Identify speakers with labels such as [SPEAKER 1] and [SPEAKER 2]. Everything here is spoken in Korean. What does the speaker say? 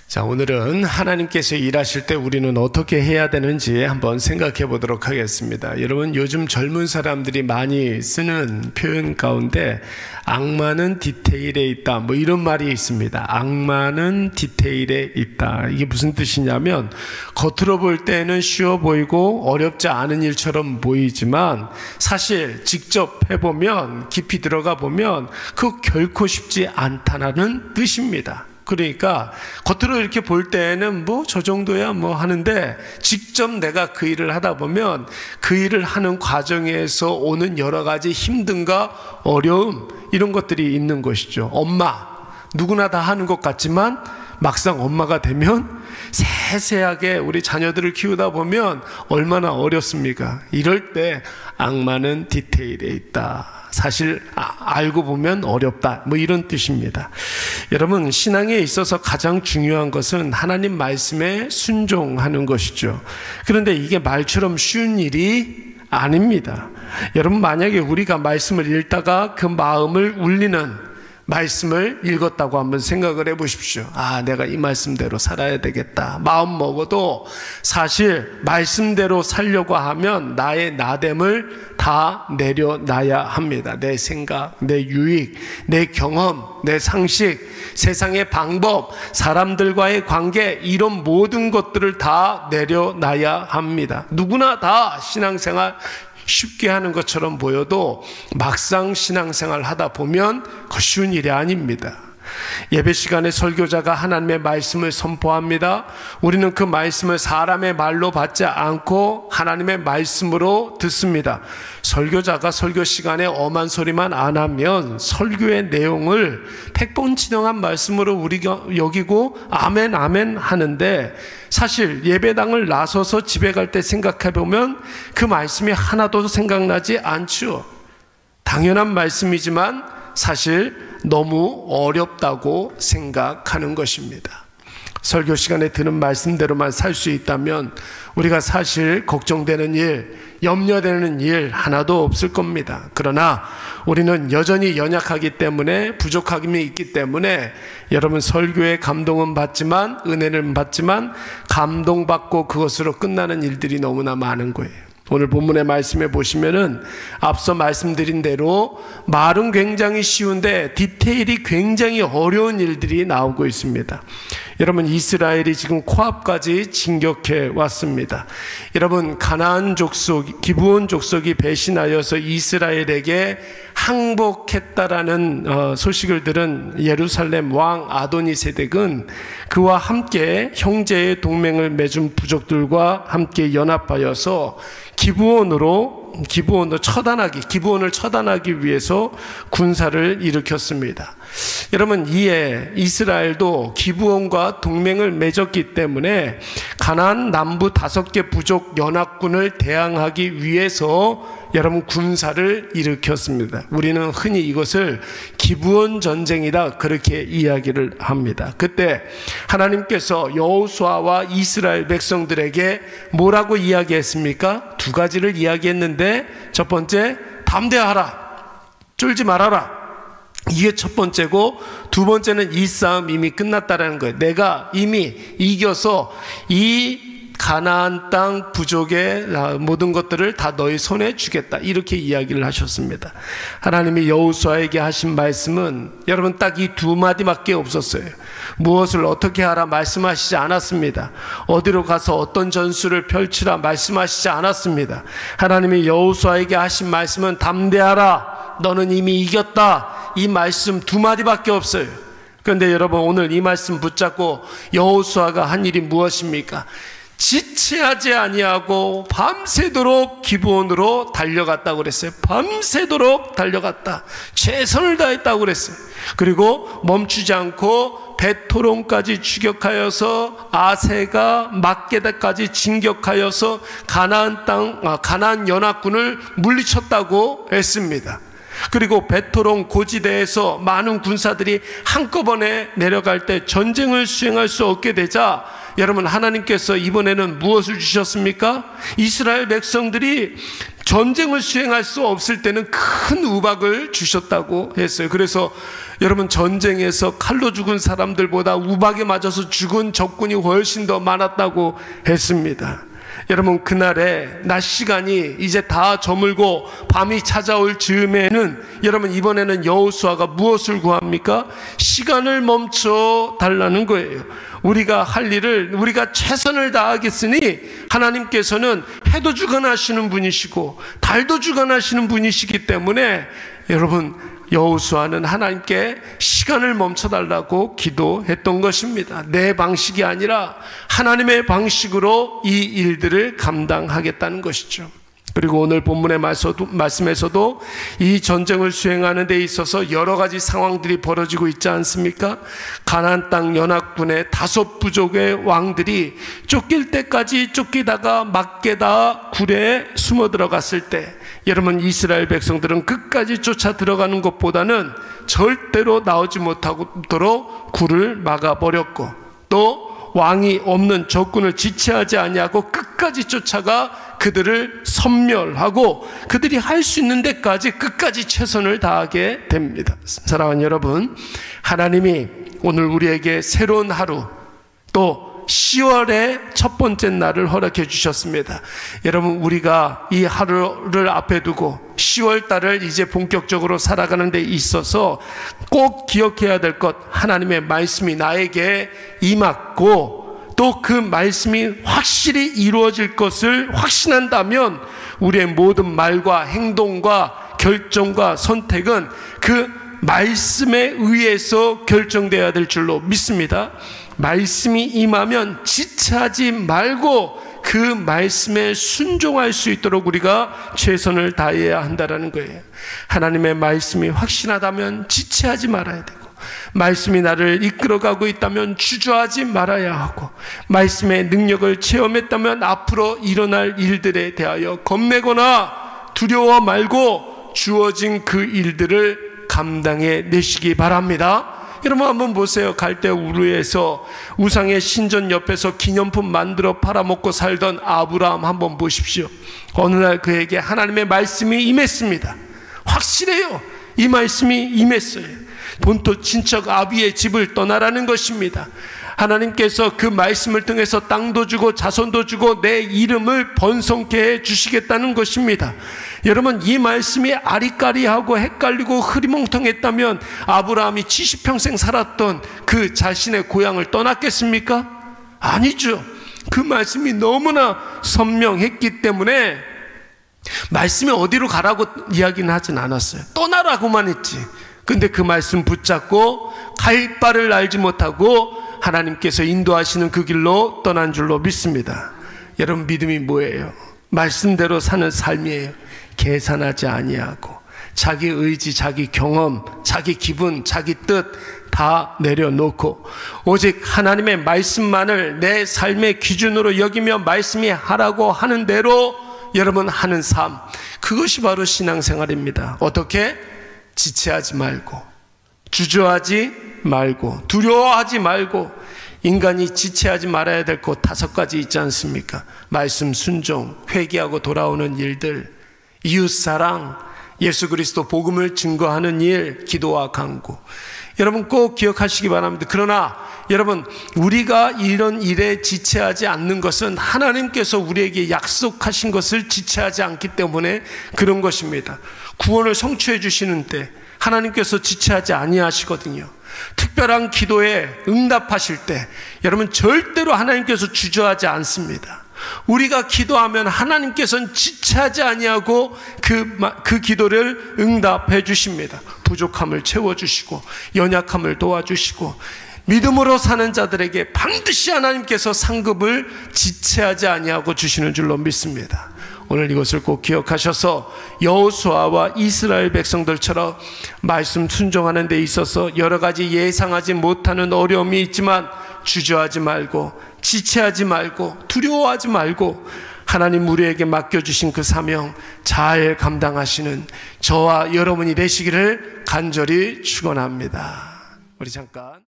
[SPEAKER 1] 자, 오늘은 하나님께서 일하실 때 우리는 어떻게 해야 되는지 한번 생각해 보도록 하겠습니다. 여러분, 요즘 젊은 사람들이 많이 쓰는 표현 가운데 악마는 디테일에 있다, 뭐 이런 말이 있습니다. 악마는 디테일에 있다. 이게 무슨 뜻이냐면, 겉으로 볼 때는 쉬워 보이고 어렵지 않은 일처럼 보이지만 사실 직접 해보면, 깊이 들어가 보면 그 결코 쉽지 않다는 뜻입니다. 그러니까 겉으로 이렇게 볼 때는 뭐 저 정도야 뭐 하는데, 직접 내가 그 일을 하다 보면 그 일을 하는 과정에서 오는 여러 가지 힘듦과 어려움, 이런 것들이 있는 것이죠. 엄마, 누구나 다 하는 것 같지만 막상 엄마가 되면 세세하게 우리 자녀들을 키우다 보면 얼마나 어렵습니까? 이럴 때 악마는 디테일에 있다. 사실 알고 보면 어렵다, 뭐 이런 뜻입니다. 여러분, 신앙에 있어서 가장 중요한 것은 하나님 말씀에 순종하는 것이죠. 그런데 이게 말처럼 쉬운 일이 아닙니다. 여러분, 만약에 우리가 말씀을 읽다가 그 마음을 울리는 말씀을 읽었다고 한번 생각을 해 보십시오. 아, 내가 이 말씀대로 살아야 되겠다 마음 먹어도 사실 말씀대로 살려고 하면 나의 나됨을 다 내려놔야 합니다. 내 생각, 내 유익, 내 경험, 내 상식, 세상의 방법, 사람들과의 관계, 이런 모든 것들을 다 내려놔야 합니다. 누구나 다 신앙생활 쉽게 하는 것처럼 보여도 막상 신앙생활 하다 보면 그 쉬운 일이 아닙니다. 예배 시간에 설교자가 하나님의 말씀을 선포합니다. 우리는 그 말씀을 사람의 말로 받지 않고 하나님의 말씀으로 듣습니다. 설교자가 설교 시간에 엄한 소리만 안 하면 설교의 내용을 백번지정한 말씀으로 우리가 여기고 아멘 아멘 하는데, 사실 예배당을 나서서 집에 갈 때 생각해 보면 그 말씀이 하나도 생각나지 않죠. 당연한 말씀이지만 사실 너무 어렵다고 생각하는 것입니다. 설교 시간에 드는 말씀대로만 살 수 있다면 우리가 사실 걱정되는 일, 염려되는 일 하나도 없을 겁니다. 그러나 우리는 여전히 연약하기 때문에, 부족함이 있기 때문에 여러분, 설교에 감동은 받지만, 은혜는 받지만 감동받고 그것으로 끝나는 일들이 너무나 많은 거예요. 오늘 본문의 말씀에 보시면은 앞서 말씀드린 대로 말은 굉장히 쉬운데 디테일이 굉장히 어려운 일들이 나오고 있습니다. 여러분, 이스라엘이 지금 코앞까지 진격해 왔습니다. 여러분, 가나안 족속, 기브온 족속이 배신하여서 이스라엘에게 항복했다라는 소식을 들은 예루살렘 왕 아도니세덱은 그와 함께 형제의 동맹을 맺은 부족들과 함께 연합하여서 기브온을 처단하기 위해서 군사를 일으켰습니다. 여러분, 이에 이스라엘도 기브온과 동맹을 맺었기 때문에 가나안 남부 5개 부족 연합군을 대항하기 위해서 여러분 군사를 일으켰습니다. 우리는 흔히 이것을 기브온 전쟁이다, 그렇게 이야기를 합니다. 그때 하나님께서 여호수아와 이스라엘 백성들에게 뭐라고 이야기했습니까? 2가지를 이야기했는데, 첫 번째, 담대하라, 쫄지 말아라, 이게 첫 번째고, 두 번째는 이 싸움 이미 끝났다라는 거예요. 내가 이미 이겨서 이 가나안 땅 부족의 모든 것들을 다 너희 손에 주겠다, 이렇게 이야기를 하셨습니다. 하나님이 여호수아에게 하신 말씀은 여러분 딱 이 2마디밖에 없었어요. 무엇을 어떻게 하라 말씀하시지 않았습니다. 어디로 가서 어떤 전술을 펼치라 말씀하시지 않았습니다. 하나님이 여호수아에게 하신 말씀은 담대하라, 너는 이미 이겼다, 이 말씀 2마디밖에 없어요. 그런데 여러분, 오늘 이 말씀 붙잡고 여호수아가 한 일이 무엇입니까? 지체하지 아니하고 밤새도록 기브온으로 달려갔다고 그랬어요. 밤새도록 달려갔다, 최선을 다했다고 그랬어요. 그리고 멈추지 않고 베토론까지 추격하여서 아세가 막게다까지 진격하여서 가나안 연합군을 물리쳤다고 했습니다. 그리고 베토론 고지대에서 많은 군사들이 한꺼번에 내려갈 때 전쟁을 수행할 수 없게 되자 여러분, 하나님께서 이번에는 무엇을 주셨습니까? 이스라엘 백성들이 전쟁을 수행할 수 없을 때는 큰 우박을 주셨다고 했어요. 그래서 여러분, 전쟁에서 칼로 죽은 사람들보다 우박에 맞아서 죽은 적군이 훨씬 더 많았다고 했습니다. 여러분, 그날에 낮 시간이 이제 다 저물고 밤이 찾아올 즈음에는 여러분, 이번에는 여호수아가 무엇을 구합니까? 시간을 멈춰 달라는 거예요. 우리가 할 일을 우리가 최선을 다하겠으니 하나님께서는 해도 주관하시는 분이시고 달도 주관하시는 분이시기 때문에 여러분, 여호수아는 하나님께 시간을 멈춰달라고 기도했던 것입니다. 내 방식이 아니라 하나님의 방식으로 이 일들을 감당하겠다는 것이죠. 그리고 오늘 본문의 말씀에서도 이 전쟁을 수행하는 데 있어서 여러 가지 상황들이 벌어지고 있지 않습니까? 가나안 땅 연합군의 5부족의 왕들이 쫓길 때까지 쫓기다가 막게다 굴에 숨어 들어갔을 때 여러분, 이스라엘 백성들은 끝까지 쫓아 들어가는 것보다는 절대로 나오지 못하도록 굴을 막아버렸고, 또 왕이 없는 적군을 지체하지 아니하고 끝까지 쫓아가 그들을 섬멸하고 그들이 할 수 있는 데까지 끝까지 최선을 다하게 됩니다. 사랑하는 여러분, 하나님이 오늘 우리에게 새로운 하루, 또 10월의 첫 번째 날을 허락해 주셨습니다. 여러분, 우리가 이 하루를 앞에 두고 10월 달을 이제 본격적으로 살아가는 데 있어서 꼭 기억해야 될 것, 하나님의 말씀이 나에게 임했고 또 그 말씀이 확실히 이루어질 것을 확신한다면 우리의 모든 말과 행동과 결정과 선택은 그 말씀에 의해서 결정되어야 될 줄로 믿습니다. 말씀이 임하면 지체하지 말고 그 말씀에 순종할 수 있도록 우리가 최선을 다해야 한다는 거예요. 하나님의 말씀이 확신하다면 지체하지 말아야 되고, 말씀이 나를 이끌어가고 있다면 주저하지 말아야 하고, 말씀의 능력을 체험했다면 앞으로 일어날 일들에 대하여 겁내거나 두려워 말고 주어진 그 일들을 감당해 내시기 바랍니다. 여러분, 한번 보세요. 갈대우르에서 우상의 신전 옆에서 기념품 만들어 팔아먹고 살던 아브라함 한번 보십시오. 어느 날 그에게 하나님의 말씀이 임했습니다. 확실해요. 이 말씀이 임했어요. 본토 친척 아비의 집을 떠나라는 것입니다. 하나님께서 그 말씀을 통해서 땅도 주고 자손도 주고 내 이름을 번성케 해 주시겠다는 것입니다. 여러분, 이 말씀이 아리까리하고 헷갈리고 흐리멍텅했다면 아브라함이 70평생 살았던 그 자신의 고향을 떠났겠습니까? 아니죠. 그 말씀이 너무나 선명했기 때문에 말씀이 어디로 가라고 이야기는 하진 않았어요. 떠나라고만 했지. 근데 그 말씀 붙잡고 갈 바를 알지 못하고 하나님께서 인도하시는 그 길로 떠난 줄로 믿습니다. 여러분, 믿음이 뭐예요? 말씀대로 사는 삶이에요. 계산하지 아니하고 자기 의지, 자기 경험, 자기 기분, 자기 뜻 다 내려놓고 오직 하나님의 말씀만을 내 삶의 기준으로 여기며 말씀이 하라고 하는 대로 여러분 하는 삶, 그것이 바로 신앙생활입니다. 어떻게? 지체하지 말고 주저하지 말고 두려워하지 말고. 인간이 지체하지 말아야 될 것 5가지 있지 않습니까? 말씀 순종, 회개하고 돌아오는 일들, 이웃사랑, 예수 그리스도 복음을 증거하는 일, 기도와 간구. 여러분 꼭 기억하시기 바랍니다. 그러나 여러분, 우리가 이런 일에 지체하지 않는 것은 하나님께서 우리에게 약속하신 것을 지체하지 않기 때문에 그런 것입니다. 구원을 성취해 주시는 때 하나님께서 지체하지 아니하시거든요. 특별한 기도에 응답하실 때 여러분, 절대로 하나님께서 주저하지 않습니다. 우리가 기도하면 하나님께서는 지체하지 아니하고 그 기도를 응답해 주십니다. 부족함을 채워주시고 연약함을 도와주시고 믿음으로 사는 자들에게 반드시 하나님께서 상급을 지체하지 아니하고 주시는 줄로 믿습니다. 오늘 이것을 꼭 기억하셔서 여호수아와 이스라엘 백성들처럼 말씀 순종하는 데 있어서 여러 가지 예상하지 못하는 어려움이 있지만 주저하지 말고 지체하지 말고 두려워하지 말고 하나님 우리에게 맡겨주신 그 사명 잘 감당하시는 저와 여러분이 되시기를 간절히 축원합니다. 우리 잠깐